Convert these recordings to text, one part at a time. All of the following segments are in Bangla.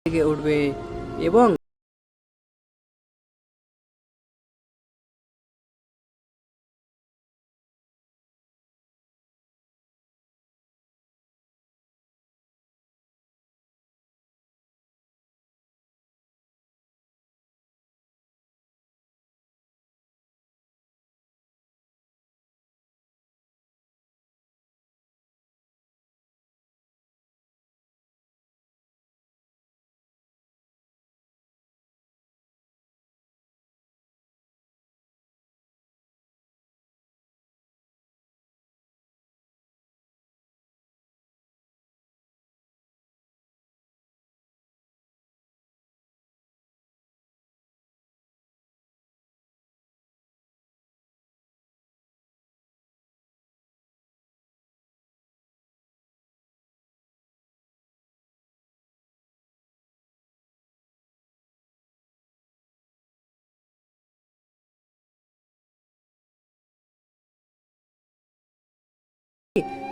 থেকে উঠবে এবং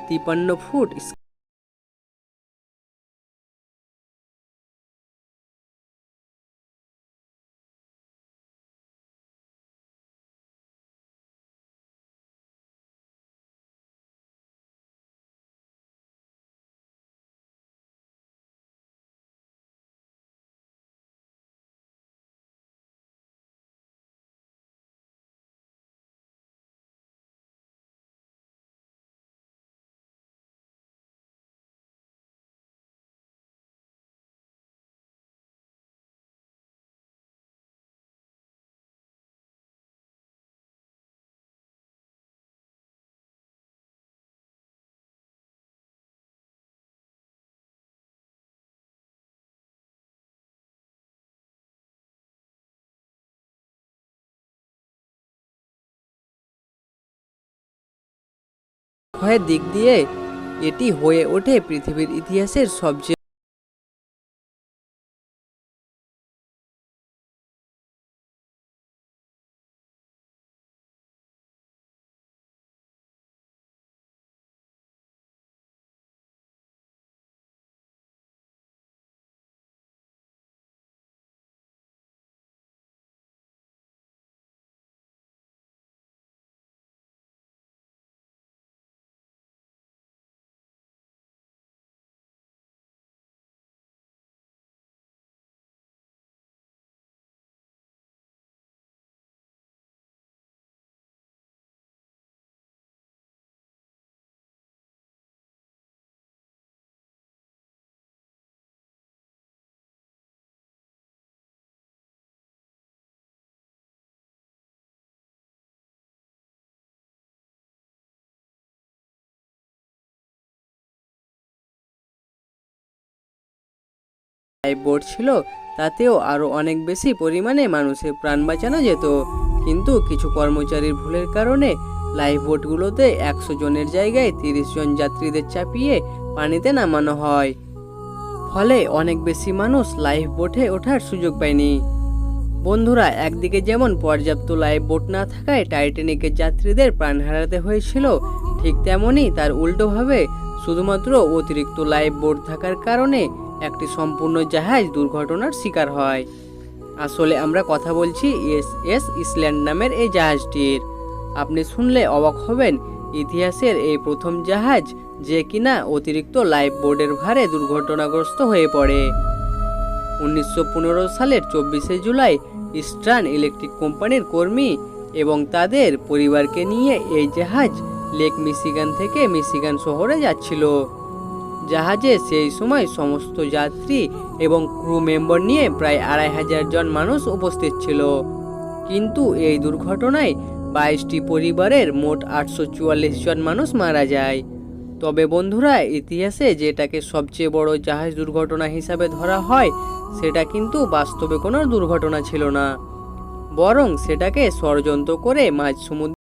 তিপান্ন ফুট ক্ষয়ের দিক দিয়ে এটি হয়ে ওঠে পৃথিবীর ইতিহাসের সবচেয়ে লাইফ বোট ছিল, তাতেও আরও অনেক বেশি পরিমাণে মানুষের প্রাণ বাঁচানো যেত। কিন্তু কিছু কর্মচারীর ভুলের কারণে লাইফ বোটগুলোতে 100 জনের জায়গায় 30 জন যাত্রীদের চাপিয়ে পানিতে নামানো হয়। ফলে অনেক বেশি মানুষ লাইফ বোটে ওঠার সুযোগ পায়নি। বন্ধুরা, একদিকে যেমন পর্যাপ্ত লাইফ বোট না থাকায় টাইটানিকের যাত্রীদের প্রাণ হারাতে হয়েছিল, ঠিক তেমনই তার উল্টোভাবে শুধুমাত্র অতিরিক্ত লাইফ বোট থাকার কারণে একটি সম্পূর্ণ জাহাজ দুর্ঘটনার শিকার হয়। আসলে আমরা কথা বলছি এস ইসল্যান্ড নামের এই জাহাজটির। আপনি শুনলে অবাক হবেন, ইতিহাসের এই প্রথম জাহাজ যে কিনা অতিরিক্ত লাইফ বোটের ভারে দুর্ঘটনাগ্রস্ত হয়ে পড়ে। 1915 সালের 24শে জুলাই ইস্টার্ন ইলেকট্রিক কোম্পানির কর্মী এবং তাদের পরিবারকে নিয়ে এই জাহাজ লেক মিশিগান থেকে মিশিগান শহরে যাচ্ছিল। জাহাজে সেই সময় সমস্ত যাত্রী এবং ক্রু মেম্বার নিয়ে প্রায় 2500 জন মানুষ উপস্থিত ছিল। কিন্তু এই দুর্ঘটনায় 22টি পরিবারের মোট 844 জন মানুষ মারা যায়। তবে বন্ধুরা, ইতিহাসে যেটাকে সবচেয়ে বড় জাহাজ দুর্ঘটনা হিসাবে ধরা হয়, সেটা কিন্তু বাস্তবে কোনো দুর্ঘটনা ছিল না, বরং সেটাকে ষড়যন্ত্র করে মাঝ সমুদ্রে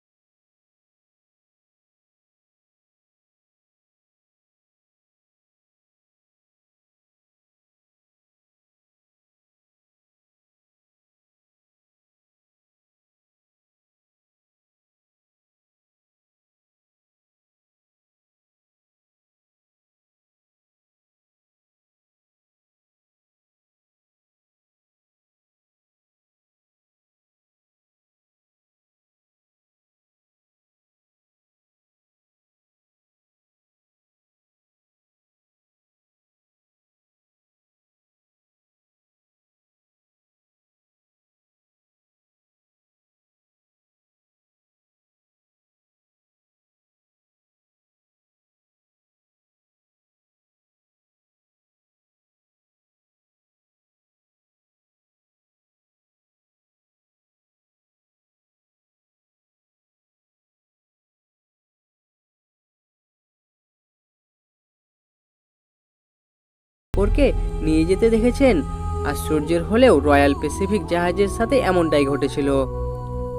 স্পোরকে নিয়ে যেতে দেখেছেন। আশ্চর্যের হলেও রয়্যাল প্যাসিফিক জাহাজের সাথে এমনটাই ঘটেছিল।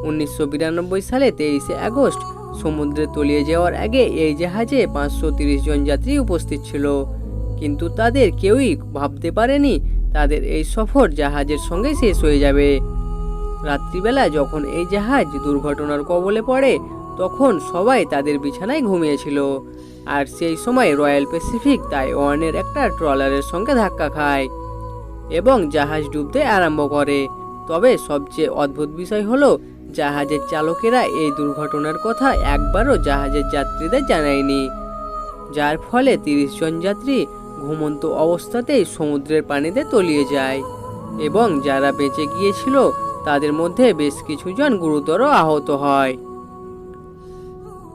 1992 সালে 23শে আগস্ট সমুদ্রে তলিয়ে যাওয়ার আগে এই জাহাজে 530 জন যাত্রী উপস্থিত ছিল, কিন্তু তাদের কেউই ভাবতে পারেনি তাদের এই সফর জাহাজের সঙ্গে শেষ হয়ে যাবে। রাত্রিবেলা যখন এই জাহাজ দুর্ঘটনার কবলে পড়ে তখন সবাই তাদের বিছানায় ঘুমিয়েছিল, আর সেই সময় রয়্যাল প্যাসিফিক তাইওয়ানের একটা ট্রলারের সঙ্গে ধাক্কা খায় এবং জাহাজ ডুবতে আরম্ভ করে। তবে সবচেয়ে অদ্ভুত বিষয় হলো জাহাজের চালকেরা এই দুর্ঘটনার কথা একবারও জাহাজের যাত্রীদের জানায়নি, যার ফলে 30 জন যাত্রী ঘুমন্ত অবস্থাতেই সমুদ্রের পানিতে তলিয়ে যায় এবং যারা বেঁচে গিয়েছিল তাদের মধ্যে বেশ কিছু জন গুরুতর আহত হয়।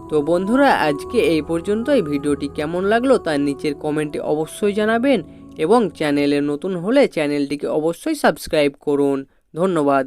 তো বন্ধুরা, আজকে এই পর্যন্তই। ভিডিওটি কেমন লাগলো তার নিচের কমেন্টে অবশ্যই জানাবেন এবং চ্যানেলে নতুন হলে চ্যানেলটিকে অবশ্যই সাবস্ক্রাইব করুন। ধন্যবাদ।